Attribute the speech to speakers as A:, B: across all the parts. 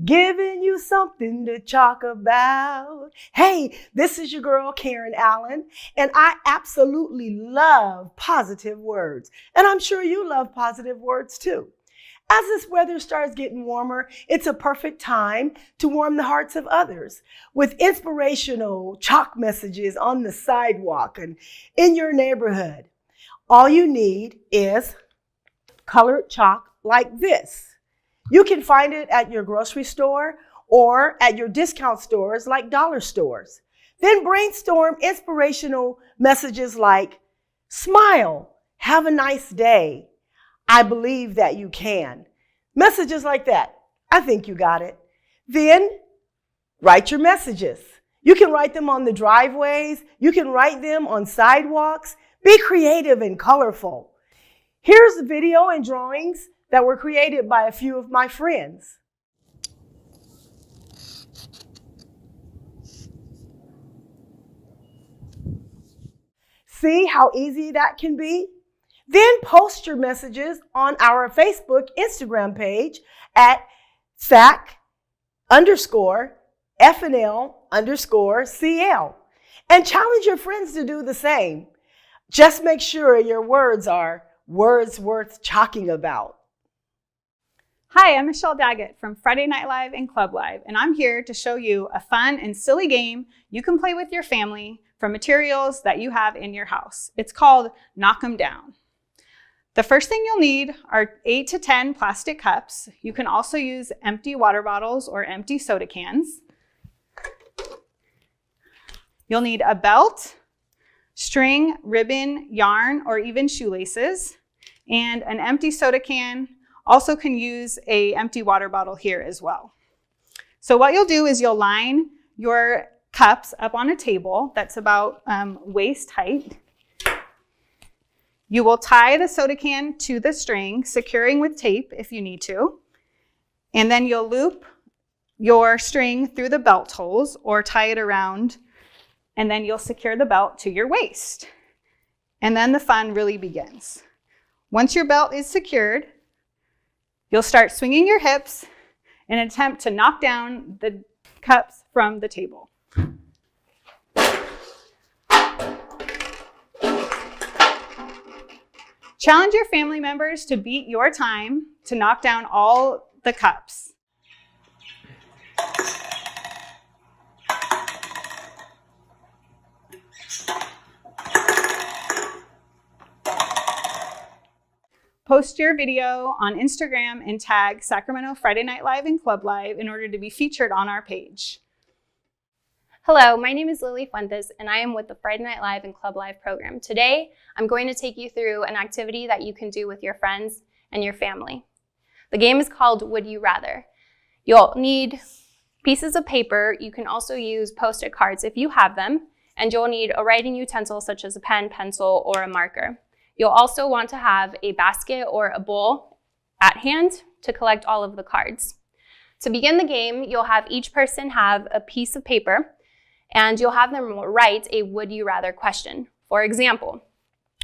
A: giving you something to talk about. Hey, this is your girl, Karen Allen, and I absolutely love positive words. And I'm sure you love positive words too. As this weather starts getting warmer, it's a perfect time to warm the hearts of others with inspirational chalk messages on the sidewalk and in your neighborhood. All you need is colored chalk like this. You can find it at your grocery store or at your discount stores like dollar stores. Then brainstorm inspirational messages like, smile, have a nice day, I believe that you can. Messages like that. I think you got it. Then write your messages. You can write them on the driveways. You can write them on sidewalks. Be creative and colorful. Here's the video and drawings that were created by a few of my friends. See how easy that can be? Then post your messages on our Facebook, Instagram page at SAC_FNL_CL and challenge your friends to do the same. Just make sure your words are words worth talking about.
B: Hi, I'm Michelle Daggett from Friday Night Live and Club Live, and I'm here to show you a fun and silly game you can play with your family from materials that you have in your house. It's called Knock 'em Down. The first thing you'll need are 8 to 10 plastic cups. You can also use empty water bottles or empty soda cans. You'll need a belt, string, ribbon, yarn, or even shoelaces, and an empty soda can. Also can use an empty water bottle here as well. So what you'll do is you'll line your cups up on a table that's about waist height. You will tie the soda can to the string, securing with tape if you need to. And then you'll loop your string through the belt holes or tie it around, and then you'll secure the belt to your waist. And then the fun really begins. Once your belt is secured, you'll start swinging your hips in an attempt to knock down the cups from the table. Challenge your family members to beat your time to knock down all the cups. Post your video on Instagram and tag Sacramento Friday Night Live and Club Live in order to be featured on our page.
C: Hello, my name is Lily Fuentes, and I am with the Friday Night Live and Club Live program. Today, I'm going to take you through an activity that you can do with your friends and your family. The game is called Would You Rather. You'll need pieces of paper. You can also use Post-it cards if you have them, and you'll need a writing utensil such as a pen, pencil, or a marker. You'll also want to have a basket or a bowl at hand to collect all of the cards. To begin the game, you'll have each person have a piece of paper, and you'll have them write a would you rather question. For example,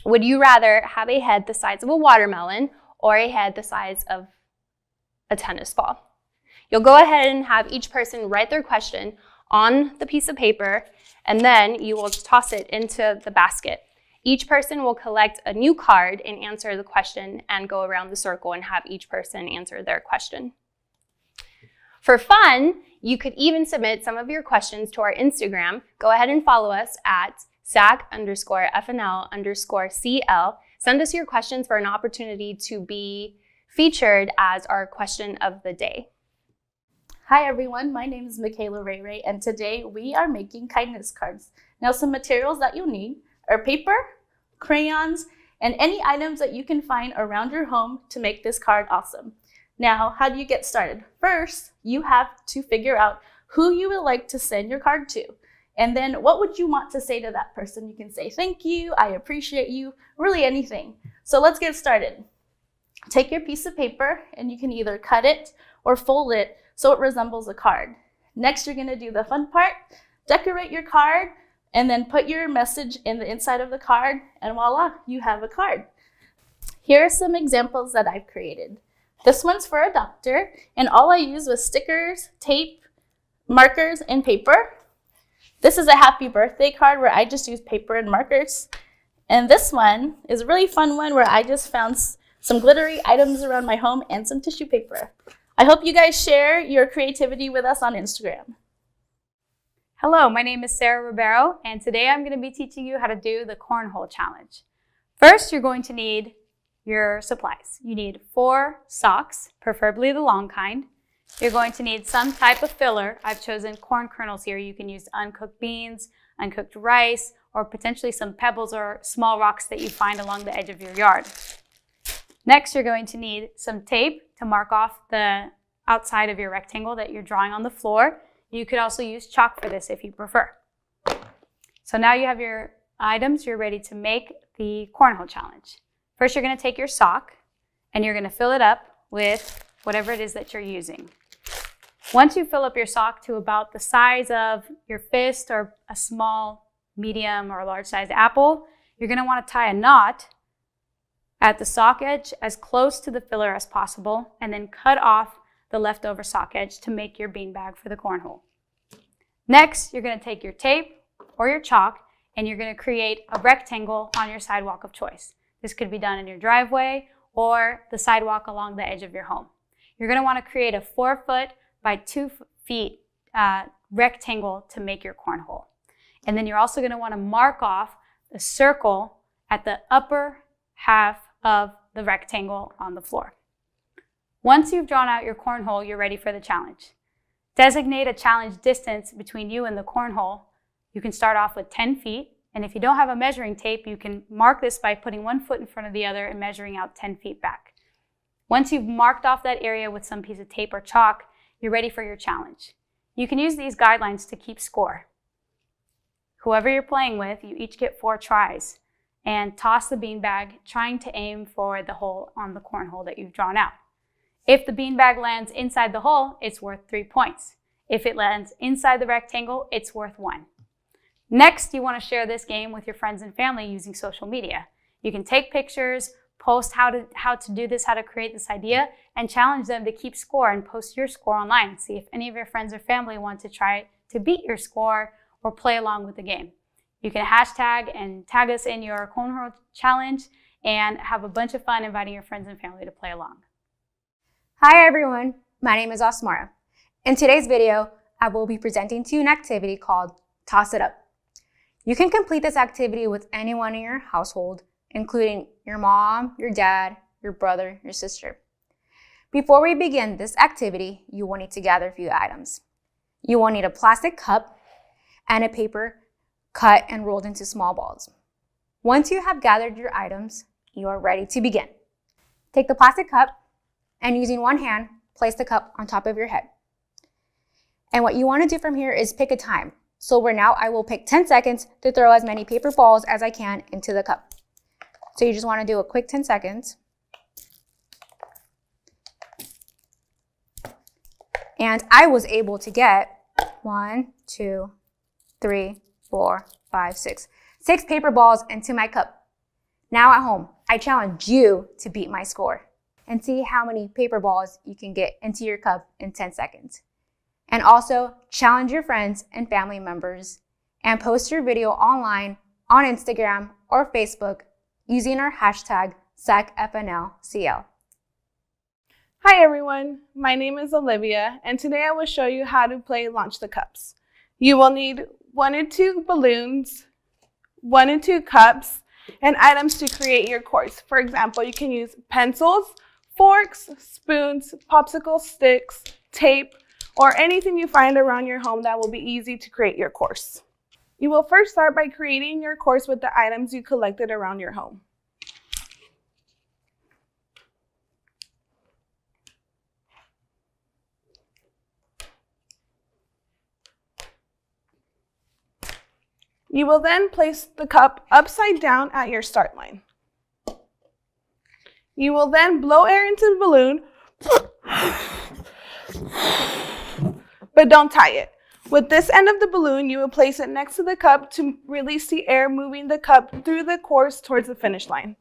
C: would you rather have a head the size of a watermelon or a head the size of a tennis ball? You'll go ahead and have each person write their question on the piece of paper, and then you will toss it into the basket. Each person will collect a new card and answer the question and go around the circle and have each person answer their question. For fun, you could even submit some of your questions to our Instagram. Go ahead and follow us at SAC_FNL_CL. Send us your questions for an opportunity to be featured as our question of the day.
D: Hi everyone, my name is Michaela Ray Ray, and today we are making kindness cards. Now some materials that you'll need are paper, crayons, and any items that you can find around your home to make this card awesome. Now, how do you get started? First, you have to figure out who you would like to send your card to. And then what would you want to say to that person? You can say, thank you, I appreciate you, really anything. So let's get started. Take your piece of paper and you can either cut it or fold it so it resembles a card. Next, you're gonna do the fun part, decorate your card, and then put your message in the inside of the card, and voila, you have a card. Here are some examples that I've created. This one's for a doctor, and all I used was stickers, tape, markers, and paper. This is a happy birthday card where I just used paper and markers. And this one is a really fun one where I just found some glittery items around my home and some tissue paper. I hope you guys share your creativity with us on Instagram.
E: Hello, my name is Sarah Ribeiro, and today I'm going to be teaching you how to do the Cornhole Challenge. First, you're going to need your supplies. You need 4 socks, preferably the long kind. You're going to need some type of filler. I've chosen corn kernels here. You can use uncooked beans, uncooked rice, or potentially some pebbles or small rocks that you find along the edge of your yard. Next, you're going to need some tape to mark off the outside of your rectangle that you're drawing on the floor. You could also use chalk for this if you prefer. So now you have your items, you're ready to make the Cornhole Challenge. First, you're going to take your sock and you're going to fill it up with whatever it is that you're using. Once you fill up your sock to about the size of your fist or a small, medium, or large size apple, you're going to want to tie a knot at the sock edge as close to the filler as possible, and then cut off the leftover sock edge to make your beanbag for the cornhole. Next, you're going to take your tape or your chalk and you're going to create a rectangle on your sidewalk of choice. This could be done in your driveway or the sidewalk along the edge of your home. You're going to want to create a 4 foot by 2 feet rectangle to make your cornhole. And then you're also going to want to mark off a circle at the upper half of the rectangle on the floor. Once you've drawn out your cornhole, you're ready for the challenge. Designate a challenge distance between you and the cornhole. You can start off with 10 feet, and if you don't have a measuring tape, you can mark this by putting 1 foot in front of the other and measuring out 10 feet back. Once you've marked off that area with some piece of tape or chalk, you're ready for your challenge. You can use these guidelines to keep score. Whoever you're playing with, you each get 4 tries, and toss the beanbag, trying to aim for the hole on the cornhole that you've drawn out. If the beanbag lands inside the hole, it's worth 3 points. If it lands inside the rectangle, it's worth 1. Next, you want to share this game with your friends and family using social media. You can take pictures, post how to do this, how to create this idea, and challenge them to keep score and post your score online. See if any of your friends or family want to try to beat your score or play along with the game. You can hashtag and tag us in your Cornhole Challenge and have a bunch of fun inviting your friends and family to play along.
F: Hi everyone, my name is Asmara. In today's video, I will be presenting to you an activity called Toss It Up. You can complete this activity with anyone in your household, including your mom, your dad, your brother, your sister. Before we begin this activity, you will need to gather a few items. You will need a plastic cup and a paper cut and rolled into small balls. Once you have gathered your items, you are ready to begin. Take the plastic cup and using one hand, place the cup on top of your head. And what you want to do from here is pick a time. So I will pick 10 seconds to throw as many paper balls as I can into the cup. So you just want to do a quick 10 seconds. And I was able to get 1, 2, 3, 4, 5, 6. 6 paper balls into my cup. Now at home, I challenge you to beat my score and see how many paper balls you can get into your cup in 10 seconds. And also challenge your friends and family members and post your video online on Instagram or Facebook using our hashtag secctv.
G: Hi everyone, my name is Olivia, and today I will show you how to play Launch the Cups. You will need 1 or 2 balloons, 1 or 2 cups, and items to create your course. For example, you can use pencils, forks, spoons, popsicle sticks, tape, or anything you find around your home that will be easy to create your course. You will first start by creating your course with the items you collected around your home. You will then place the cup upside down at your start line. You will then blow air into the balloon, but don't tie it. With this end of the balloon, you will place it next to the cup to release the air, moving the cup through the course towards the finish line.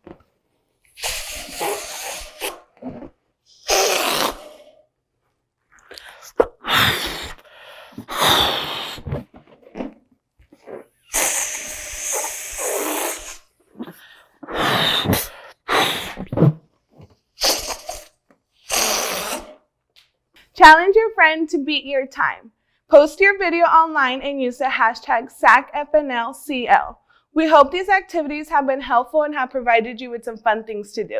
G: Challenge your friend to beat your time. Post your video online and use the hashtag SCFNLCL. We hope these activities have been helpful and have provided you with some fun things to do.